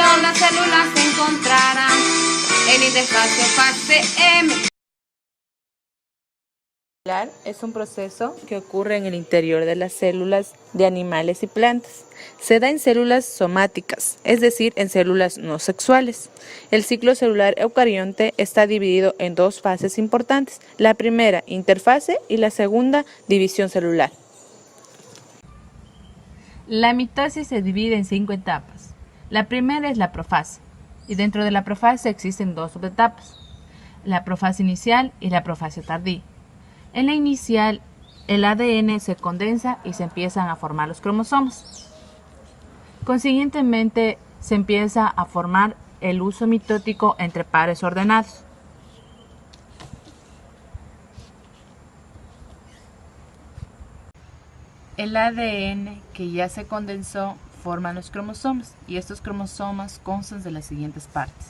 división las células se encontrarán en interfase fase M. Es un proceso que ocurre en el interior de las células de animales y plantas. Se da en células somáticas, es decir, en células no sexuales. El ciclo celular eucarionte está dividido en dos fases importantes. La primera, interfase, y la segunda, división celular. La mitosis se divide en 5 etapas. La primera es la profase, y dentro de la profase existen dos subetapas, la profase inicial y la profase tardía. En la inicial, el ADN se condensa y se empiezan a formar los cromosomas. Consiguientemente, se empieza a formar el uso mitótico entre pares ordenados. El ADN que ya se condensó forma los cromosomas, y estos cromosomas constan de las siguientes partes: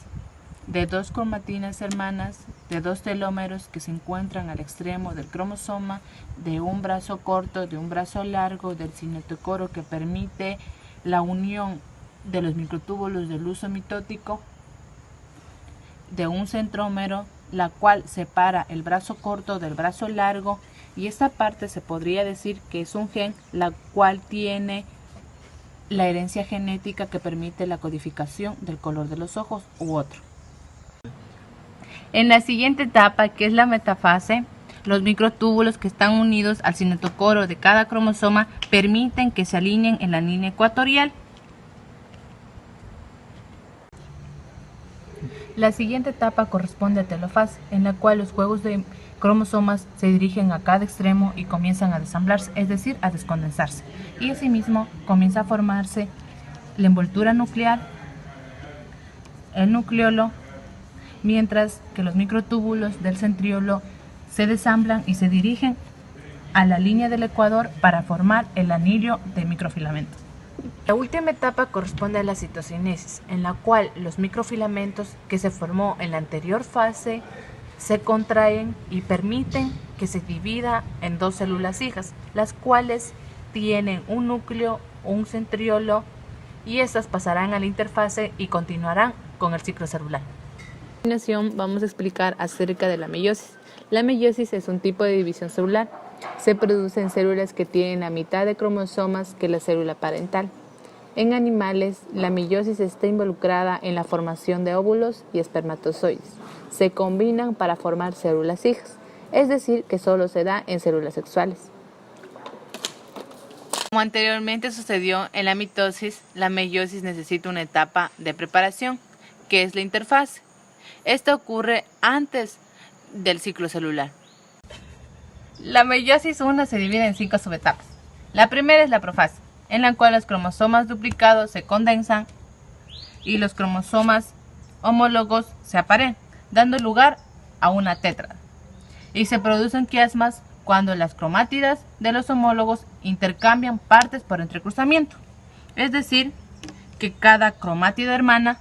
de dos cromatinas hermanas, de dos telómeros que se encuentran al extremo del cromosoma, de un brazo corto, de un brazo largo, del cinetocoro que permite la unión de los microtúbulos del uso mitótico, de un centrómero, la cual separa el brazo corto del brazo largo, y esta parte se podría decir que es un gen, la cual tiene la herencia genética que permite la codificación del color de los ojos u otro. En la siguiente etapa, que es la metafase, los microtúbulos que están unidos al cinetocoro de cada cromosoma permiten que se alineen en la línea ecuatorial. La siguiente etapa corresponde a telofase, en la cual los juegos de cromosomas se dirigen a cada extremo y comienzan a desamblarse, es decir, a descondensarse. Y asimismo comienza a formarse la envoltura nuclear, el nucleolo, mientras que los microtúbulos del centriolo se desamblan y se dirigen a la línea del ecuador para formar el anillo de microfilamentos. La última etapa corresponde a la citocinesis, en la cual los microfilamentos que se formó en la anterior fase se contraen y permiten que se divida en dos células hijas, las cuales tienen un núcleo o un centriolo, y estas pasarán a la interfase y continuarán con el ciclo celular. A continuación vamos a explicar acerca de la meiosis. La meiosis es un tipo de división celular. Se produce en células que tienen la mitad de cromosomas que la célula parental. En animales, la meiosis está involucrada en la formación de óvulos y espermatozoides. Se combinan para formar células hijas, es decir, que solo se da en células sexuales. Como anteriormente sucedió en la mitosis, la meiosis necesita una etapa de preparación, que es la interfase. Esta ocurre antes del ciclo celular. La meiosis 1 se divide en 5 subetapas. La primera es la profase, en la cual los cromosomas duplicados se condensan y los cromosomas homólogos se aparean, dando lugar a una tétrada. Y se producen quiasmas cuando las cromátidas de los homólogos intercambian partes por entrecruzamiento. Es decir, que cada cromátida hermana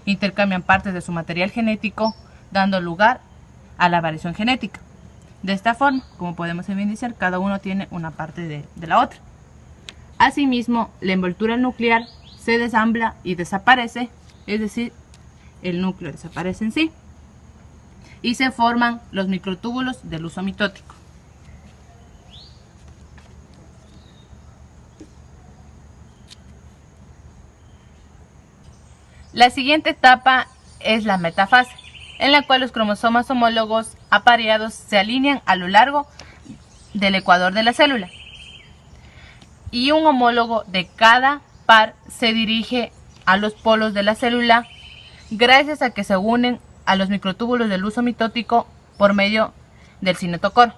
intercambian partes de su material genético, dando lugar a la variación genética. De esta forma, como podemos evidenciar, cada uno tiene una parte de la otra. Asimismo, la envoltura nuclear se desambla y desaparece, es decir, el núcleo desaparece en sí, y se forman los microtúbulos del uso mitótico. La siguiente etapa es la metafase, en la cual los cromosomas homólogos apareados se alinean a lo largo del ecuador de la célula, y un homólogo de cada par se dirige a los polos de la célula gracias a que se unen a los microtúbulos del uso mitótico por medio del cinetocoro,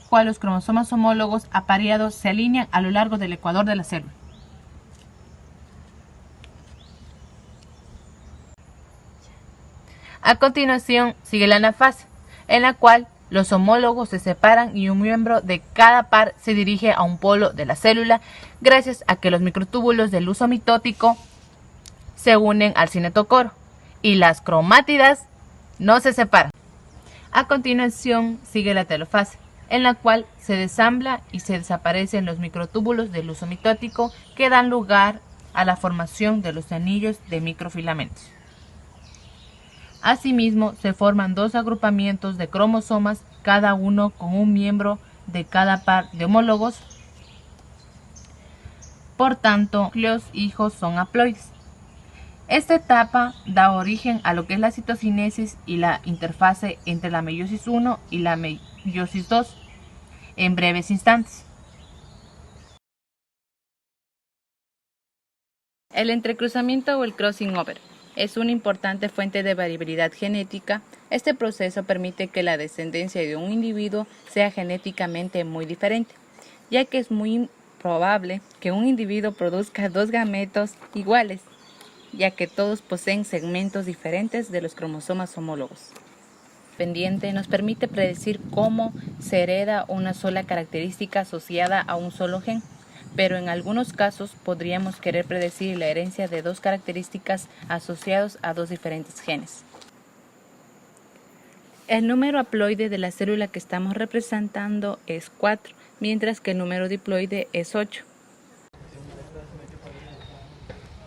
cual los cromosomas homólogos apareados se alinean a lo largo del ecuador de la célula. A continuación sigue la anafase, en la cual los homólogos se separan y un miembro de cada par se dirige a un polo de la célula gracias a que los microtúbulos del uso mitótico se unen al cinetocoro y las cromátidas no se separan. A continuación sigue la telofase, en la cual se desambla y se desaparecen los microtúbulos del uso mitótico que dan lugar a la formación de los anillos de microfilamentos. Asimismo, se forman dos agrupamientos de cromosomas, cada uno con un miembro de cada par de homólogos. Por tanto, los núcleos hijos son haploides. Esta etapa da origen a lo que es la citocinesis y la interfase entre la meiosis 1 y la meiosis 2 en breves instantes. El entrecruzamiento o el crossing over es una importante fuente de variabilidad genética. Este proceso permite que la descendencia de un individuo sea genéticamente muy diferente, ya que es muy probable que un individuo produzca dos gametos iguales, ya que todos poseen segmentos diferentes de los cromosomas homólogos. Pendiente nos permite predecir cómo se hereda una sola característica asociada a un solo gen, pero en algunos casos podríamos querer predecir la herencia de dos características asociadas a dos diferentes genes. El número haploide de la célula que estamos representando es 4, mientras que el número diploide es 8.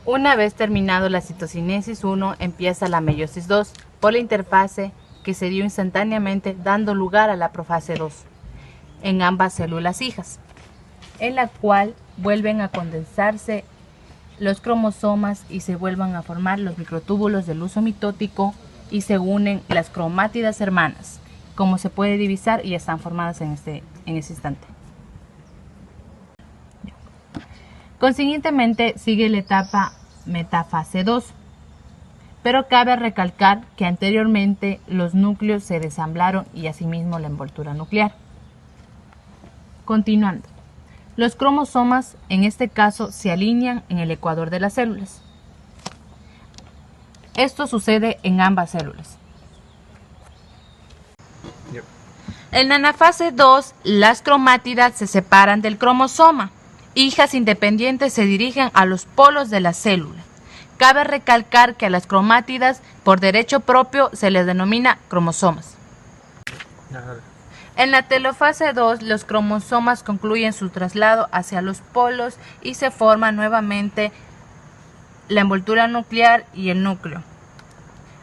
Una vez terminado la citocinesis 1, empieza la meiosis 2 por la interfase que se dio instantáneamente, dando lugar a la profase 2 en ambas células hijas, en la cual vuelven a condensarse los cromosomas y se vuelvan a formar los microtúbulos del uso mitótico y se unen las cromátidas hermanas, como se puede divisar, y están formadas en ese instante. Consiguientemente sigue la etapa metafase 2, pero cabe recalcar que anteriormente los núcleos se desamblaron y asimismo la envoltura nuclear. Continuando, los cromosomas en este caso se alinean en el ecuador de las células. Esto sucede en ambas células. En la anafase 2, las cromátidas se separan del cromosoma. Hijas independientes se dirigen a los polos de la célula. Cabe recalcar que a las cromátidas, por derecho propio, se les denomina cromosomas. En la telofase 2, los cromosomas concluyen su traslado hacia los polos y se forma nuevamente la envoltura nuclear y el núcleo.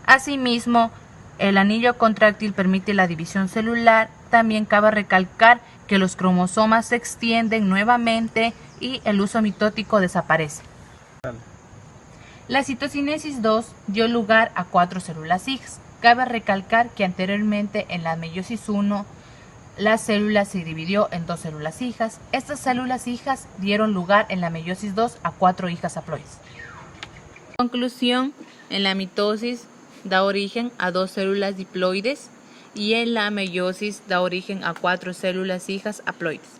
Asimismo, el anillo contráctil permite la división celular. También cabe recalcar que los cromosomas se extienden nuevamente y el uso mitótico desaparece. La citocinesis 2 dio lugar a 4 células hijas. Cabe recalcar que anteriormente en la meiosis 1 la célula se dividió en 2 células hijas. Estas células hijas dieron lugar en la meiosis 2 a 4 hijas haploides. En conclusión, en la mitosis da origen a 2 células diploides y en la meiosis da origen a 4 células hijas haploides.